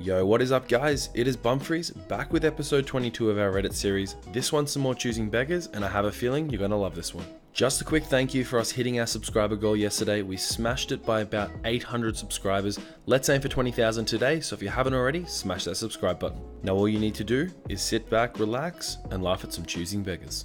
Yo, what is up guys? It is Bumfries, back with episode 22 of our Reddit series. This one's some more Choosing Beggars, and I have a feeling you're gonna love this one. Just a quick thank you for us hitting our subscriber goal yesterday. We smashed it by about 800 subscribers. Let's aim for 20,000 today, so if you haven't already, smash that subscribe button. Now all you need to do is sit back, relax, and laugh at some Choosing Beggars.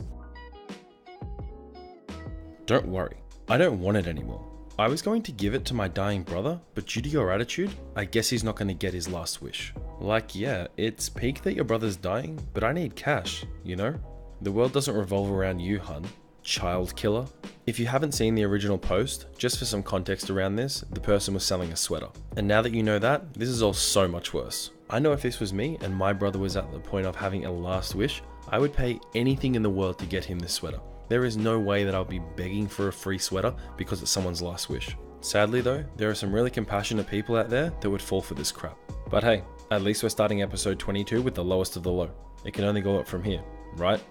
Don't worry, I don't want it anymore. I was going to give it to my dying brother, but due to your attitude, I guess he's not going to get his last wish. Like, yeah, it's peak that your brother's dying, but I need cash, you know? The world doesn't revolve around you, hun. Child killer. If you haven't seen the original post, just for some context around this, the person was selling a sweater. And now that you know that, this is all so much worse. I know if this was me and my brother was at the point of having a last wish, I would pay anything in the world to get him this sweater. There is no way that I'll be begging for a free sweater because it's someone's last wish. Sadly though, there are some really compassionate people out there that would fall for this crap. But hey, at least we're starting episode 22 with the lowest of the low. It can only go up from here, right?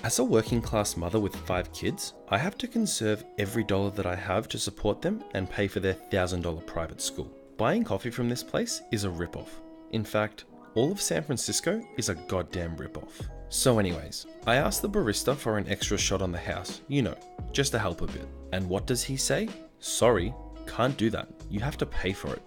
As a working class mother with 5 kids, I have to conserve every dollar that I have to support them and pay for their $1,000 private school. Buying coffee from this place is a ripoff. In fact, all of San Francisco is a goddamn ripoff. So anyways, I asked the barista for an extra shot on the house, you know, just to help a bit. And what does he say? Sorry, can't do that. You have to pay for it.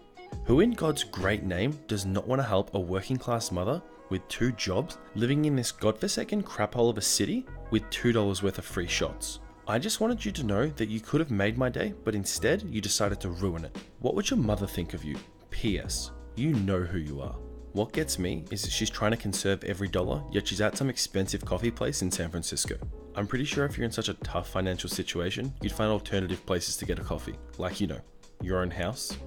Who in God's great name does not want to help a working class mother with 2 jobs living in this godforsaken crap hole of a city with $2 worth of free shots? I just wanted you to know that you could have made my day, but instead you decided to ruin it. What would your mother think of you? P.S. You know who you are. What gets me is that she's trying to conserve every dollar, yet she's at some expensive coffee place in San Francisco. I'm pretty sure if you're in such a tough financial situation, you'd find alternative places to get a coffee, like, you know, your own house.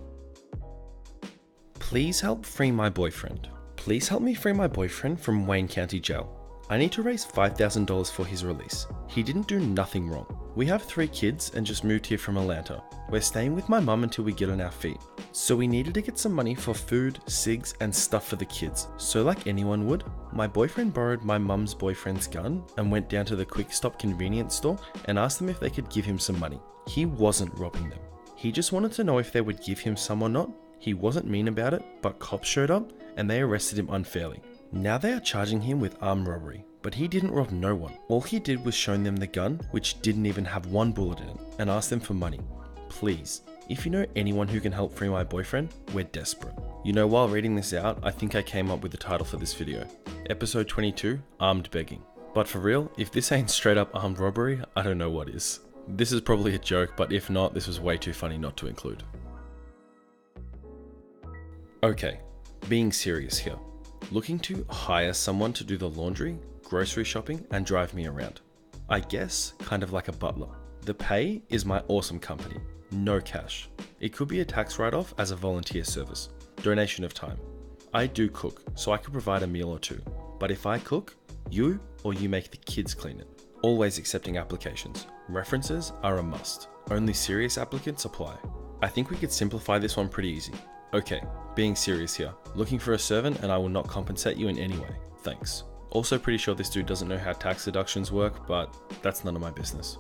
Please help free my boyfriend. Please help me free my boyfriend from Wayne County Jail. I need to raise $5,000 for his release. He didn't do nothing wrong. We have 3 kids and just moved here from Atlanta. We're staying with my mum until we get on our feet. So we needed to get some money for food, cigs, and stuff for the kids. So like anyone would, my boyfriend borrowed my mum's boyfriend's gun and went down to the Quick Stop convenience store and asked them if they could give him some money. He wasn't robbing them. He just wanted to know if they would give him some or not. He wasn't mean about it, but cops showed up and they arrested him unfairly. Now they are charging him with armed robbery, but he didn't rob no one. All he did was show them the gun, which didn't even have 1 bullet in it, and ask them for money. Please, if you know anyone who can help free my boyfriend, we're desperate. You know, while reading this out, I think I came up with the title for this video. Episode 22, Armed Begging. But for real, if this ain't straight up armed robbery, I don't know what is. This is probably a joke, but if not, this was way too funny not to include. Okay, being serious here. Looking to hire someone to do the laundry, grocery shopping, and drive me around. I guess kind of like a butler. The pay is my awesome company. No cash. It could be a tax write-off as a volunteer service. Donation of time. I do cook, so I could provide a meal or 2. But if I cook, you or you make the kids clean it. Always accepting applications. References are a must. Only serious applicants apply. I think we could simplify this one pretty easy. Okay, being serious here. Looking for a servant and I will not compensate you in any way. Thanks. Also pretty sure this dude doesn't know how tax deductions work, but that's none of my business.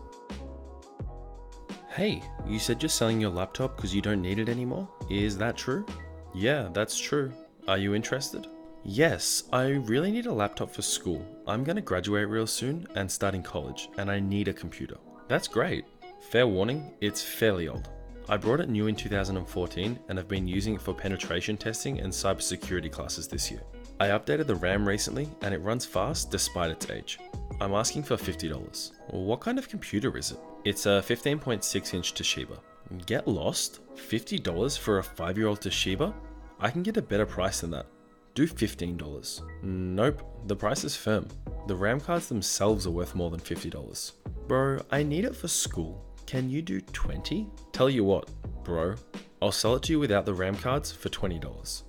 Hey, you said you're selling your laptop because you don't need it anymore? Is that true? Yeah, that's true. Are you interested? Yes, I really need a laptop for school. I'm gonna graduate real soon and start in college, and I need a computer. That's great. Fair warning, it's fairly old. I brought it new in 2014 and have been using it for penetration testing and cybersecurity classes this year. I updated the RAM recently and it runs fast despite its age. I'm asking for $50. What kind of computer is it? It's a 15.6-inch Toshiba. Get lost? $50 for a 5-year-old Toshiba? I can get a better price than that. Do $15. Nope, the price is firm. The RAM cards themselves are worth more than $50. Bro, I need it for school. Can you do 20? Tell you what, bro, I'll sell it to you without the RAM cards for $20.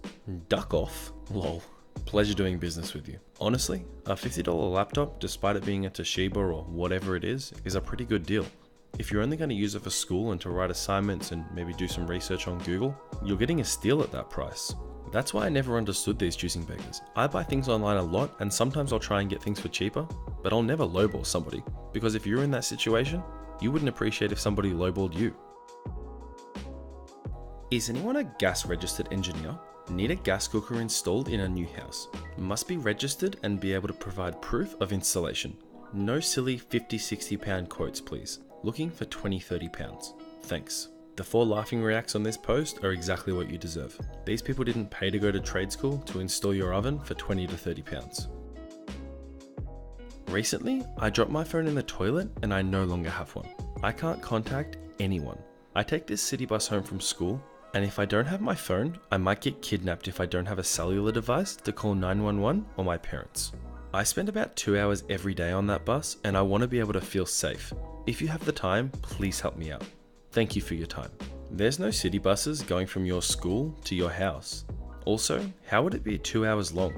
Duck off? Lol. Pleasure doing business with you. Honestly, a $50 laptop, despite it being a Toshiba or whatever it is a pretty good deal. If you're only going to use it for school and to write assignments and maybe do some research on Google, you're getting a steal at that price. That's why I never understood these Choosing Beggars. I buy things online a lot and sometimes I'll try and get things for cheaper, but I'll never lowball somebody, because if you're in that situation, you wouldn't appreciate if somebody lowballed you. Is anyone a gas registered engineer? Need a gas cooker installed in a new house. Must be registered and be able to provide proof of installation. No silly 50-60 pound quotes please. Looking for 20-30 pounds. Thanks. The 4 laughing reacts on this post are exactly what you deserve. These people didn't pay to go to trade school to install your oven for 20 to 30 pounds. Recently, I dropped my phone in the toilet and I no longer have one. I can't contact anyone. I take this city bus home from school, and if I don't have my phone, I might get kidnapped if I don't have a cellular device to call 911 or my parents. I spend about 2 hours every day on that bus and I want to be able to feel safe. If you have the time, please help me out. Thank you for your time. There's no city buses going from your school to your house. Also, how would it be 2 hours long?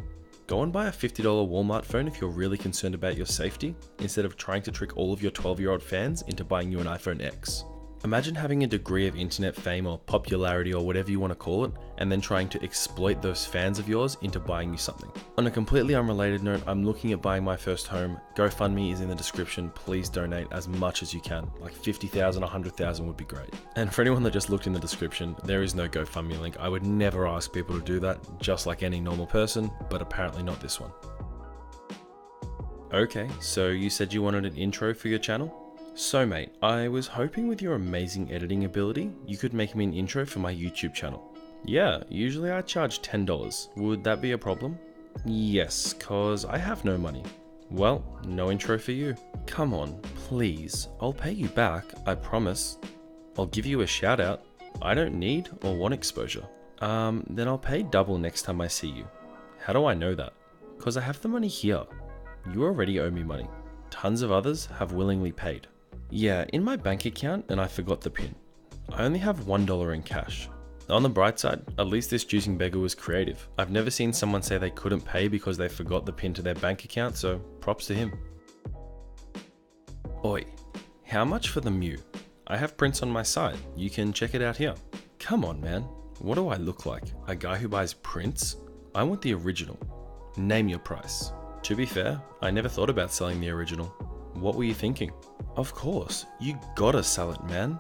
Go and buy a $50 Walmart phone if you're really concerned about your safety, instead of trying to trick all of your 12-year-old fans into buying you an iPhone X. Imagine having a degree of internet fame or popularity or whatever you want to call it, and then trying to exploit those fans of yours into buying you something. On a completely unrelated note, I'm looking at buying my first home. GoFundMe is in the description. Please donate as much as you can. Like 50,000, 100,000 would be great. And for anyone that just looked in the description, there is no GoFundMe link. I would never ask people to do that, just like any normal person, but apparently not this one. Okay, so you said you wanted an intro for your channel? So mate, I was hoping with your amazing editing ability, you could make me an intro for my YouTube channel. Yeah, usually I charge $10. Would that be a problem? Yes, cause I have no money. Well, no intro for you. Come on, please. I'll pay you back, I promise. I'll give you a shout out. I don't need or want exposure. Then I'll pay double next time I see you. How do I know that? Cause I have the money here. You already owe me money. Tons of others have willingly paid. Yeah, in my bank account and I forgot the PIN. I only have $1 in cash. On the bright side, at least this choosing beggar was creative. I've never seen someone say they couldn't pay because they forgot the PIN to their bank account, so props to him. Oi, how much for the Mew? I have prints on my site, you can check it out here. Come on man, what do I look like? A guy who buys prints? I want the original. Name your price. To be fair, I never thought about selling the original. What were you thinking? Of course, you gotta sell it, man.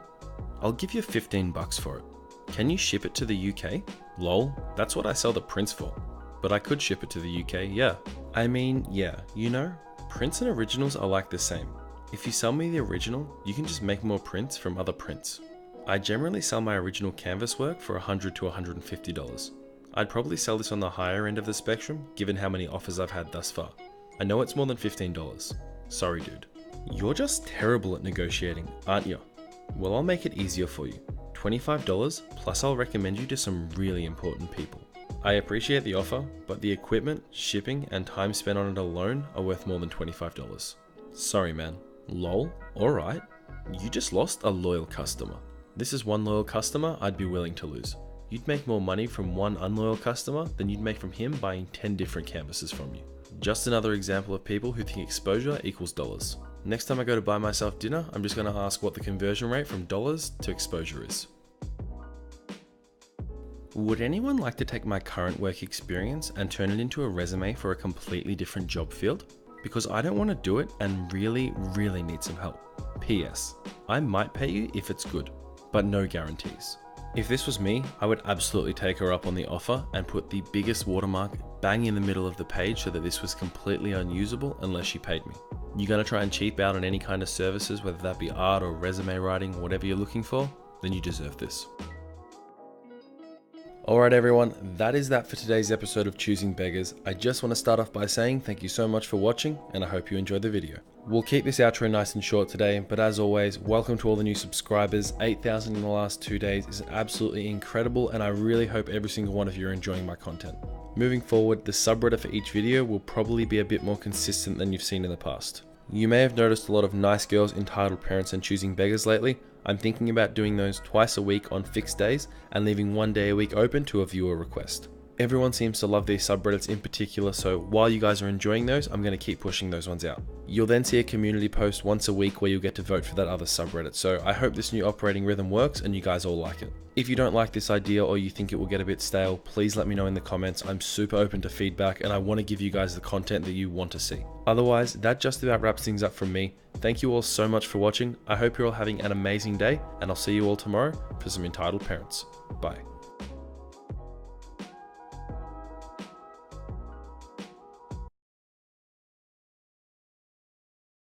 I'll give you $15 for it. Can you ship it to the UK? Lol, that's what I sell the prints for. But I could ship it to the UK, yeah. I mean, yeah, you know, prints and originals are like the same. If you sell me the original, you can just make more prints from other prints. I generally sell my original canvas work for $100 to $150. I'd probably sell this on the higher end of the spectrum, given how many offers I've had thus far. I know it's more than $15. Sorry, dude. You're just terrible at negotiating, aren't you? Well, I'll make it easier for you. $25, plus I'll recommend you to some really important people. I appreciate the offer, but the equipment, shipping, and time spent on it alone are worth more than $25. Sorry, man. Lol, alright. You just lost a loyal customer. This is one loyal customer I'd be willing to lose. You'd make more money from one unloyal customer than you'd make from him buying 10 different canvases from you. Just another example of people who think exposure equals dollars. Next time I go to buy myself dinner, I'm just going to ask what the conversion rate from dollars to exposure is. Would anyone like to take my current work experience and turn it into a resume for a completely different job field? Because I don't want to do it and really need some help. P.S. I might pay you if it's good, but no guarantees. If this was me, I would absolutely take her up on the offer and put the biggest watermark bang in the middle of the page so that this was completely unusable unless she paid me. You're going to try and cheap out on any kind of services, whether that be art or resume writing, whatever you're looking for, then you deserve this. Alright everyone, that is that for today's episode of Choosing Beggars. I just want to start off by saying thank you so much for watching and I hope you enjoyed the video. We'll keep this outro nice and short today, but as always, welcome to all the new subscribers. 8,000 in the last 2 days is absolutely incredible and I really hope every single one of you are enjoying my content. Moving forward, the subreddit for each video will probably be a bit more consistent than you've seen in the past. You may have noticed a lot of nice girls, entitled parents and choosing beggars lately. I'm thinking about doing those twice a week on fixed days and leaving one day a week open to a viewer request. Everyone seems to love these subreddits in particular, so while you guys are enjoying those, I'm going to keep pushing those ones out. You'll then see a community post once a week where you'll get to vote for that other subreddit, so I hope this new operating rhythm works and you guys all like it. If you don't like this idea or you think it will get a bit stale, please let me know in the comments. I'm super open to feedback and I want to give you guys the content that you want to see. Otherwise, that just about wraps things up from me. Thank you all so much for watching. I hope you're all having an amazing day, and I'll see you all tomorrow for some entitled parents. Bye.